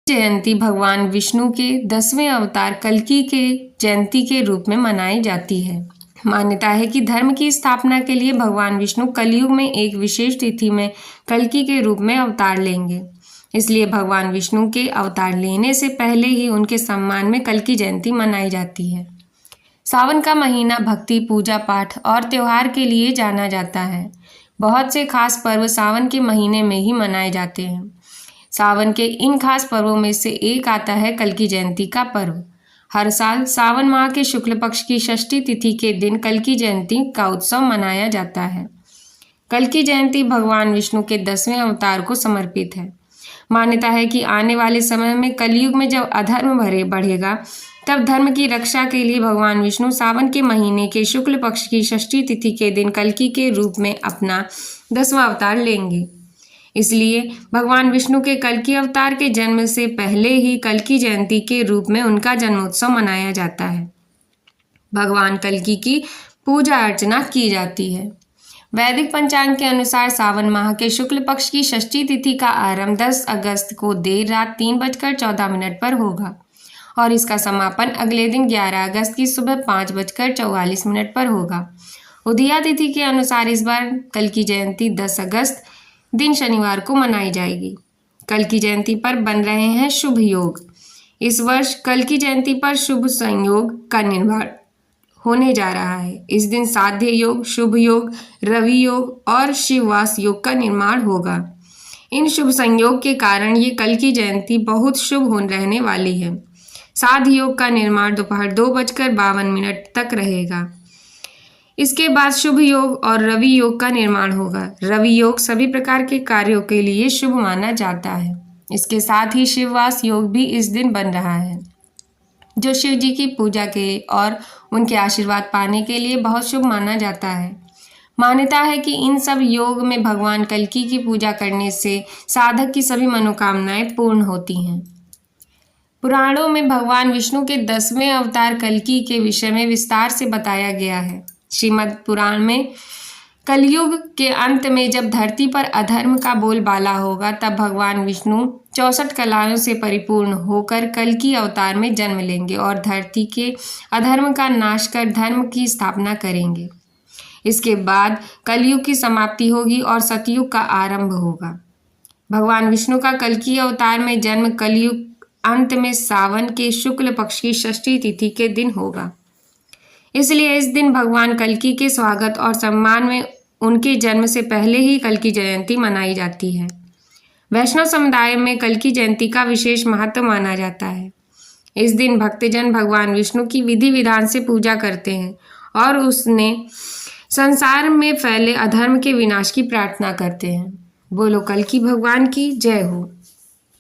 जयंती भगवान विष्णु के 10वें अवतार कल्कि के जयंती के रूप में मनाई जाती है। मान्यता है कि धर्म की स्थापना के लिए भगवान विष्णु कलयुग में एक विशेष तिथि में कल्कि के रूप में अवतार लेंगे। इसलिए भगवान विष्णु के अवतार लेने से पहले ही उनके सम्मान में कल्कि जयंती मनाई जाती है। सावन का महीना भक्ति, पूजा पाठ और त्योहार के लिए जाना जाता है। बहुत से खास पर्व सावन के महीने में ही मनाए जाते हैं। सावन के इन खास पर्वों में से एक आता है कल्कि जयंती का पर्व। हर साल सावन माह के शुक्ल पक्ष की षष्ठी तिथि के दिन कल्कि जयंती का उत्सव मनाया जाता है। कल्कि जयंती भगवान विष्णु के 10वें अवतार को समर्पित है। मान्यता है कि आने वाले समय में कलयुग में जब अधर्म बढ़ेगा, तब धर्म की रक्षा के लिए भगवान विष्णु सावन के महीने के शुक्ल पक्ष की षष्ठी तिथि के दिन कल्कि के रूप में अपना 10वां अवतार लेंगे। इसलिए भगवान विष्णु के कल्कि अवतार के जन्म से पहले ही कल्कि जयंती के रूप में उनका जन्मोत्सव मनाया जाता है। भगवान कल्कि की पूजा अर्चना की जाती है। वैदिक पंचांग के अनुसार सावन माह के शुक्ल पक्ष की षष्ठी तिथि का आरंभ 10 अगस्त को देर रात 3:14 पर होगा और इसका समापन अगले दिन 11 अगस्त की सुबह 5:44 पर होगा। उदया तिथि के अनुसार इस बार कल्कि जयंती 10 अगस्त दिन शनिवार को मनाई जाएगी। कल्कि जयंती पर बन रहे हैं शुभ योग। इस वर्ष कल्कि जयंती पर शुभ संयोग का निर्माण होने जा रहा है। इस दिन साध्य योग, शुभ योग, रवि योग और शिववास योग का निर्माण होगा। इन शुभ संयोग के कारण ये कल्कि जयंती बहुत शुभ हो रहने वाली है। साध्य योग का निर्माण दोपहर 2:52 तक रहेगा। इसके बाद शुभ योग और रवि योग का निर्माण होगा। रवि योग सभी प्रकार के कार्यों के लिए शुभ माना जाता है। इसके साथ ही शिववास योग भी इस दिन बन रहा है, जो शिव जी की पूजा के और उनके आशीर्वाद पाने के लिए बहुत शुभ माना जाता है। मान्यता है कि इन सब योग में भगवान कल्कि की पूजा करने से साधक की सभी मनोकामनाएं पूर्ण होती हैं। पुराणों में भगवान विष्णु के 10वें अवतार कल्कि के विषय में विस्तार से बताया गया है। श्रीमद् पुराण में कलयुग के अंत में जब धरती पर अधर्म का बोलबाला होगा, तब भगवान विष्णु 64 कलाओं से परिपूर्ण होकर कल्कि अवतार में जन्म लेंगे और धरती के अधर्म का नाश कर धर्म की स्थापना करेंगे। इसके बाद कलयुग की समाप्ति होगी और सतयुग का आरंभ होगा। भगवान विष्णु का कल्कि अवतार में जन्म कलयुग अंत में सावन के शुक्ल पक्ष की षष्ठी तिथि के दिन होगा। इसलिए इस दिन भगवान कल्कि के स्वागत और सम्मान में उनके जन्म से पहले ही कल्कि जयंती मनाई जाती है। वैष्णव समुदाय में कल्कि जयंती का विशेष महत्व माना जाता है। इस दिन भक्तजन भगवान विष्णु की विधि विधान से पूजा करते हैं और उसने संसार में फैले अधर्म के विनाश की प्रार्थना करते हैं। बोलो कल्कि भगवान की जय हो।